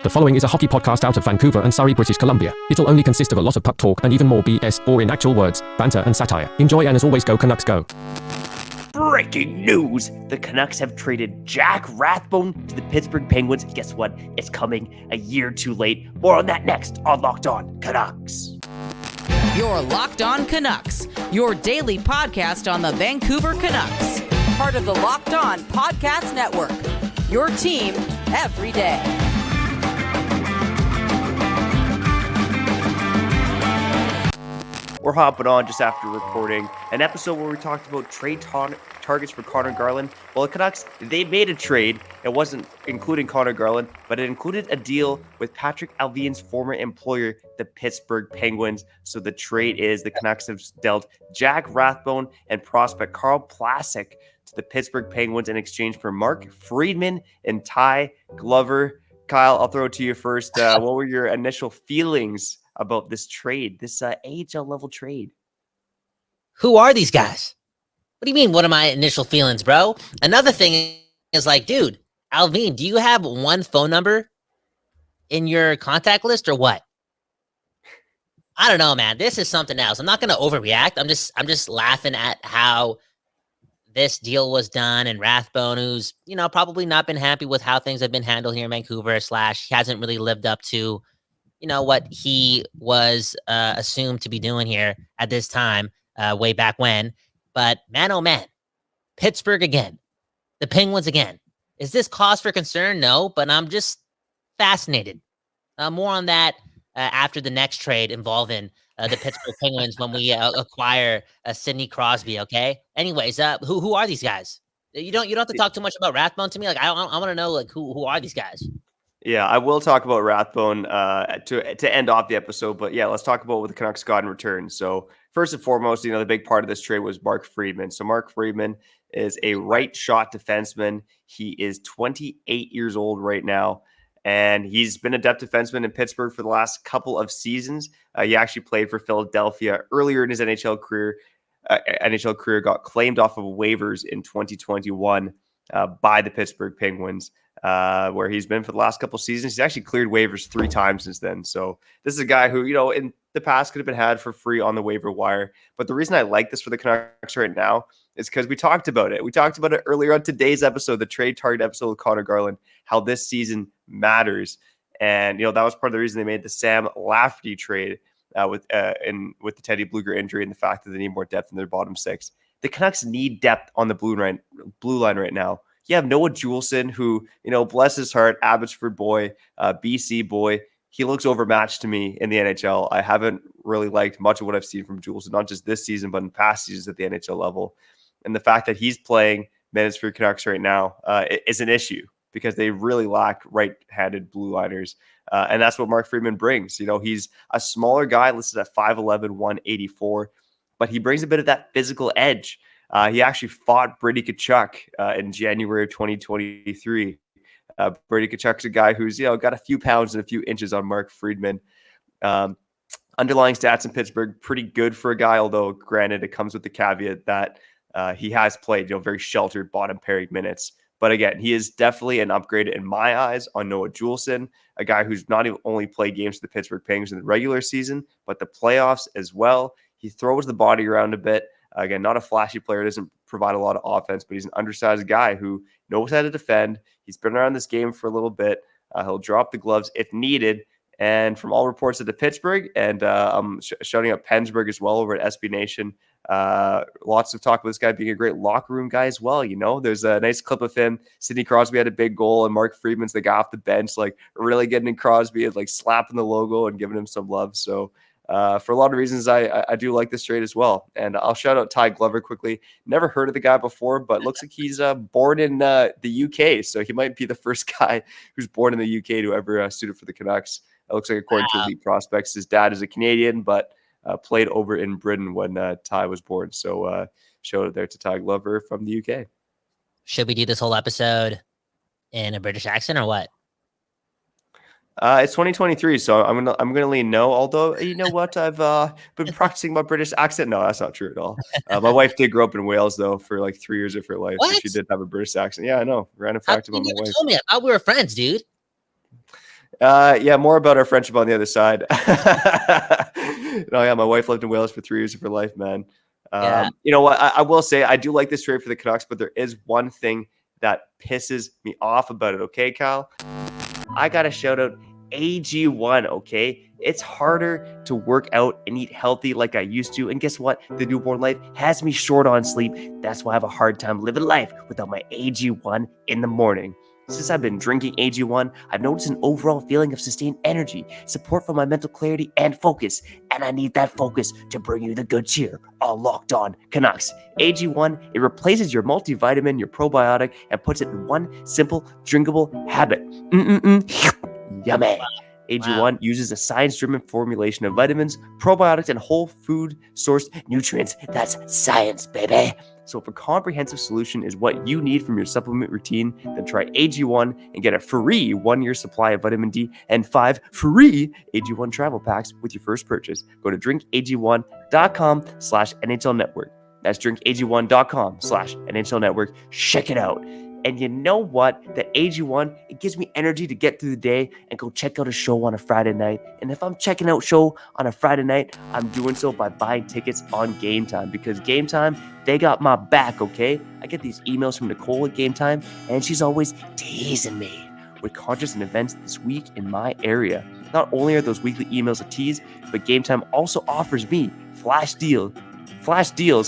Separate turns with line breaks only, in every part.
The following is a hockey podcast out of Vancouver and Surrey, British Columbia. It'll only consist of a lot of puck talk and even more BS, or in actual words, banter and satire. Enjoy, and as always, go Canucks go.
Breaking news! The Canucks have traded Jack Rathbone to the Pittsburgh Penguins. Guess what? It's coming a year too late. More on that next on Locked On Canucks.
You're Locked On Canucks, your daily podcast on the Vancouver Canucks. Part of the Locked On Podcast Network, your team every day.
We're hopping on just after recording an episode where we talked about trade targets for Connor Garland. Well, the Canucks, they made a trade. It wasn't including Connor Garland, but it included a deal with Patrik Allvin's former employer, the Pittsburgh Penguins. So the trade is the Canucks have dealt Jack Rathbone and prospect Carl Plasek to the Pittsburgh Penguins in exchange for Mark Friedman and Ty Glover. Kyle, I'll throw it to you first. What were your initial feelings about this trade, this AHL level trade?
Who are these guys? What do you mean? What are my initial feelings, bro? Another thing is like, dude, Allvin, do you have one phone number in your contact list or what? I don't know, man. This is something else. I'm not going to overreact. I'm just laughing at how this deal was done, and Rathbone, who's, probably not been happy with how things have been handled here in Vancouver, / he hasn't really lived up to what he was assumed to be doing here at this time, way back when. But man, oh man, Pittsburgh again, the Penguins again. Is this cause for concern? No, but I'm just fascinated. More on that after the next trade involving the Pittsburgh Penguins when we acquire Sidney Crosby. Okay. Anyways, who are these guys? You don't have to talk too much about Rathbone to me. Like I want to know who are these guys?
Yeah, I will talk about Rathbone to end off the episode, but yeah, let's talk about what the Canucks got in return. So first and foremost, the big part of this trade was Mark Friedman. So Mark Friedman is a right shot defenseman. He is 28 years old right now, and he's been a depth defenseman in Pittsburgh for the last couple of seasons. He actually played for Philadelphia earlier in his NHL career. Got claimed off of waivers in 2021 by the Pittsburgh Penguins. Where he's been for the last couple seasons. He's actually cleared waivers 3 times since then. So this is a guy who, in the past could have been had for free on the waiver wire. But the reason I like this for the Canucks right now is because we talked about it. We talked about it earlier on today's episode, the trade target episode with Connor Garland, how this season matters. And, that was part of the reason they made the Sam Lafferty trade with the Teddy Bluger injury and the fact that they need more depth in their bottom 6. The Canucks need depth on the blue line right now. You have Noah Juleson, who, bless his heart, Abbotsford boy, BC boy. He looks overmatched to me in the NHL. I haven't really liked much of what I've seen from Juleson, not just this season, but in past seasons at the NHL level. And the fact that he's playing minutes for Canucks right now is an issue because they really lack right-handed blue liners. And that's what Mark Friedman brings. He's a smaller guy listed at 5'11", 184, but he brings a bit of that physical edge. He actually fought Brady Tkachuk in January of 2023. Brady Tkachuk's a guy who's, got a few pounds and a few inches on Mark Friedman. Underlying stats in Pittsburgh, pretty good for a guy, although granted, it comes with the caveat that he has played, very sheltered bottom pairing minutes. But again, he is definitely an upgrade in my eyes on Noah Juleson, a guy who's not even only played games for the Pittsburgh Penguins in the regular season, but the playoffs as well. He throws the body around a bit. Again, not a flashy player, doesn't provide a lot of offense, but he's an undersized guy who knows how to defend. He's been around this game for a little bit. He'll drop the gloves if needed. And from all reports of the Pittsburgh, and I'm shouting out Pennsburg as well over at SB Nation, lots of talk about this guy being a great locker room guy as well. There's a nice clip of him. Sidney Crosby had a big goal, and Mark Friedman's the guy off the bench, really getting in Crosby and slapping the logo and giving him some love. So for a lot of reasons, I do like this trade as well. And I'll shout out Ty Glover quickly. Never heard of the guy before, but looks like he's born in the UK. So he might be the first guy who's born in the UK to ever suit for the Canucks. It looks like, according to Elite Prospects, his dad is a Canadian, but played over in Britain when Ty was born. So shout out there to Ty Glover from the UK.
Should we do this whole episode in a British accent or what?
It's 2023, so I'm gonna lean no. Although, you know what, I've been practicing my British accent. No, that's not true at all. My wife did grow up in Wales though for like 3 years of her life.
What?
So she did have a British accent. Yeah, I know. Random fact about my wife.
Told me. I thought we were friends, dude.
Yeah, more about our friendship on the other side. No, yeah, my wife lived in Wales for 3 years of her life, man.
Yeah.
You know what? I will say I do like this trade for the Canucks, but there is one thing that pisses me off about it. Okay, Kyle? I got to shout out AG1, okay? It's harder to work out and eat healthy like I used to. And guess what? The newborn life has me short on sleep. That's why I have a hard time living life without my AG1 in the morning. Since I've been drinking AG1, I've noticed an overall feeling of sustained energy, support for my mental clarity, and focus. And I need that focus to bring you the good cheer. All Locked On Canucks. AG1, it replaces your multivitamin, your probiotic, and puts it in one simple, drinkable habit. Yummy. AG1 uses a science-driven formulation of vitamins, probiotics, and whole food sourced nutrients. That's science, baby. So if a comprehensive solution is what you need from your supplement routine, then try AG1 and get a free 1-year supply of vitamin D and 5 free AG1 travel packs with your first purchase. Go to drinkag1.com/NHL Network. That's drinkag1.com/NHL Network. Check it out. And you know what? That AG1, it gives me energy to get through the day and go check out a show on a Friday night. And if I'm checking out a show on a Friday night, I'm doing so by buying tickets on Game Time, because Game Time, they got my back, okay? I get these emails from Nicole at Game Time, and she's always teasing me with contests and events this week in my area. Not only are those weekly emails a tease, but Game Time also offers me flash deals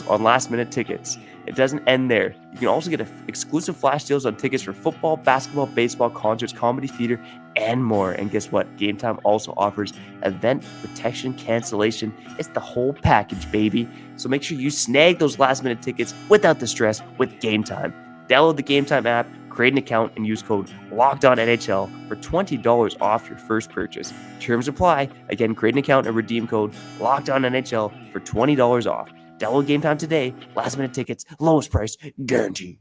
on last-minute tickets. It doesn't end there. You can also get exclusive flash deals on tickets for football, basketball, baseball, concerts, comedy, theater, and more. And guess what? Game Time also offers event protection cancellation. It's the whole package, baby. So make sure you snag those last-minute tickets without the stress with Game Time. Download the Game Time app, create an account, and use code LOCKEDONNHL for $20 off your first purchase. Terms apply. Again, create an account and redeem code LOCKEDONNHL for $20 off. Download Game Time today. Last-minute tickets, lowest price, guaranteed.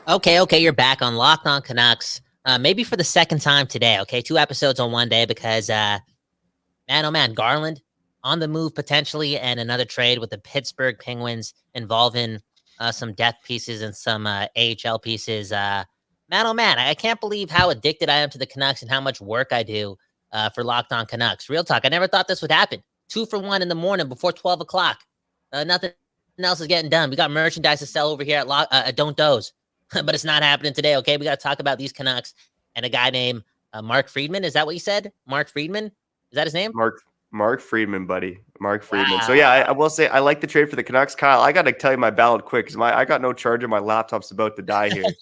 Okay, you're back on Locked On Canucks. Maybe for the second time today, okay? 2 episodes on one day because, man, oh man, Garland on the move potentially, and another trade with the Pittsburgh Penguins involving some depth pieces and some AHL pieces. Man, oh man, I can't believe how addicted I am to the Canucks and how much work I do for Locked On Canucks. Real talk, I never thought this would happen. 2 for 1 in the morning before 12 o'clock. Nothing else is getting done. We got merchandise to sell over here at Don't Doze, but it's not happening today, okay? We got to talk about these Canucks and a guy named Mark Friedman. Is that what you said? Mark Friedman? Is that his name?
Mark Friedman, buddy. Mark Friedman.
Wow.
So, yeah, I will say I like the trade for the Canucks. Kyle, I got to tell you my ballot quick because I got no charger. My laptop's about to die here.
Get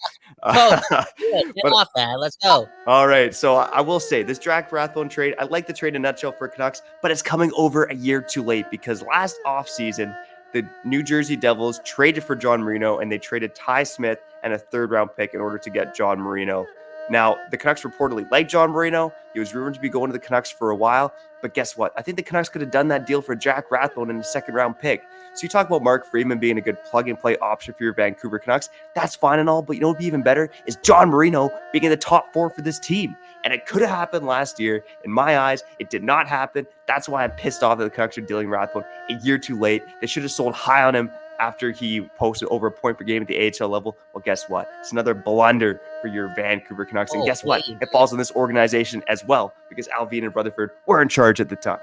off that. Let's go.
All right. So, I will say this Jack Rathbone trade, I like the trade in a nutshell for Canucks, but it's coming over a year too late because last offseason, the New Jersey Devils traded for John Marino, and they traded Ty Smith and a 3rd-round pick in order to get John Marino. Now, the Canucks reportedly like John Marino. He was rumored to be going to the Canucks for a while. But guess what? I think the Canucks could have done that deal for Jack Rathbone in a 2nd-round pick. So you talk about Mark Friedman being a good plug-and-play option for your Vancouver Canucks. That's fine and all, but you know what would be even better is John Marino being in the top 4 for this team. And it could have happened last year. In my eyes, it did not happen. That's why I'm pissed off that the Canucks are dealing Rathbone a year too late. They should have sold high on him after he posted over a point per game at the AHL level. Well, guess what? It's another blunder for your Vancouver Canucks. And guess what? It falls on this organization as well because Alvin and Rutherford were in charge at the time.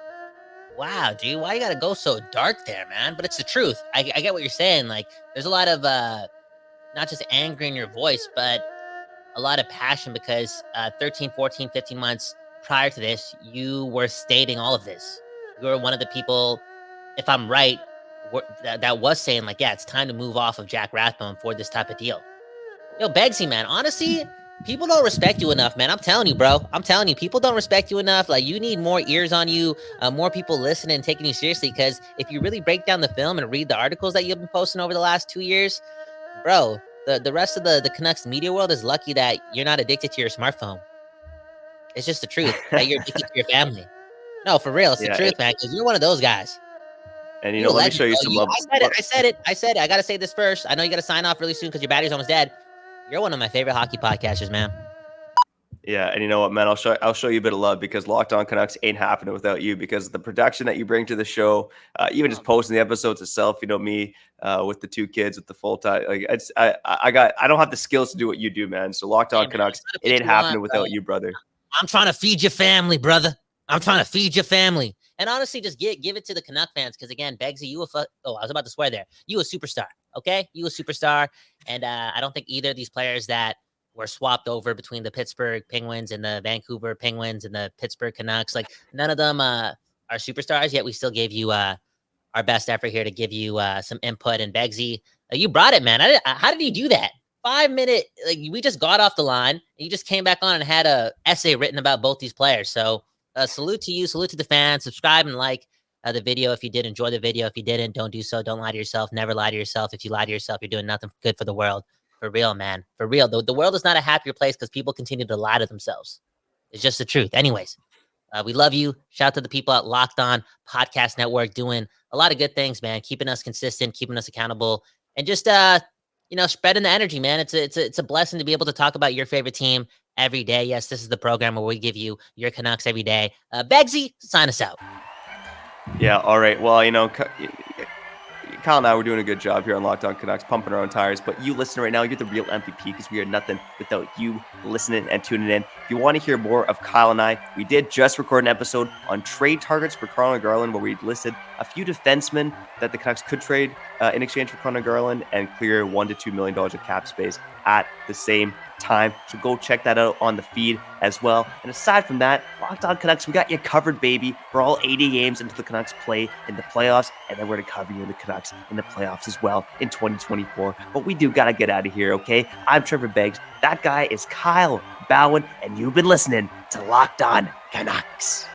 Wow, dude, why you gotta go so dark there, man? But it's the truth. I get what you're saying. Like, there's a lot of not just anger in your voice, but a lot of passion because 13, 14, 15 months prior to this, you were stating all of this. You were one of the people, if I'm right, that was saying, like, yeah, it's time to move off of Jack Rathbone for this type of deal. Yo, Beggsy, man, honestly, people don't respect you enough, man. I'm telling you, bro. I'm telling you, people don't respect you enough. Like, you need more ears on you, more people listening and taking you seriously, because if you really break down the film and read the articles that you've been posting over the last 2 years, bro, the rest of the Canucks media world is lucky that you're not addicted to your smartphone. It's just the truth, that you're addicted to your family. No, for real, it's the truth, man, because you're one of those guys.
And, you know, let me show you some love.
I said it. I got to say this first. I know you got to sign off really soon because your battery's almost dead. You're one of my favorite hockey podcasters, man.
Yeah, and you know what, man? I'll show you a bit of love because Locked On Canucks ain't happening without you. Because the production that you bring to the show, even just posting the episodes itself, me with the 2 kids with the full time, like I don't have the skills to do what you do, man. So Locked
Hey,
On
man,
Canucks,
that's
it
what
ain't
you want,
happening
bro.
without you, brother.
I'm trying to feed your family, brother. I'm trying to feed your family. And honestly, just give it to the Canuck fans. Because again, Beggsy, I was about to swear there. You a superstar, okay? You a superstar. And I don't think either of these players that were swapped over between the Pittsburgh Penguins and the Vancouver Penguins and the Pittsburgh Canucks, like none of them are superstars. Yet we still gave you our best effort here to give you some input. And Beggsy, you brought it, man. How did you do that? 5-minute, like we just got off the line and you just came back on and had a essay written about both these players. So salute to you, salute to the fans. Subscribe and like the video if you did enjoy the video. If you didn't, don't do so. Don't lie to yourself. Never lie to yourself. If you lie to yourself, you're doing nothing good for the world. For real, man. For real. The world is not a happier place because people continue to lie to themselves. It's just the truth. Anyways, we love you. Shout out to the people at Locked On Podcast Network doing a lot of good things, man. Keeping us consistent, keeping us accountable, and just spreading the energy, man. It's a blessing to be able to talk about your favorite team every day. Yes, this is the program where we give you your Canucks every day. Beggsy, sign us out.
Yeah, all right. Well, Kyle and I were doing a good job here on Locked On Canucks, pumping our own tires. But you listen right now, you're the real MVP because we are nothing without you listening and tuning in. If you want to hear more of Kyle and I, we did just record an episode on trade targets for Connor Garland where we listed a few defensemen that the Canucks could trade in exchange for Connor Garland and clear $1 to $2 million of cap space at the same time. So go check that out on the feed as well. And aside from that, Locked On Canucks, we got you covered, baby, for all 80 games until the Canucks play in the playoffs. And then we're going to cover you in the Canucks in the playoffs as well in 2024. But we do got to get out of here, okay? I'm Trevor Beggs. That guy is Kyle Bhawan. And you've been listening to Locked On Canucks.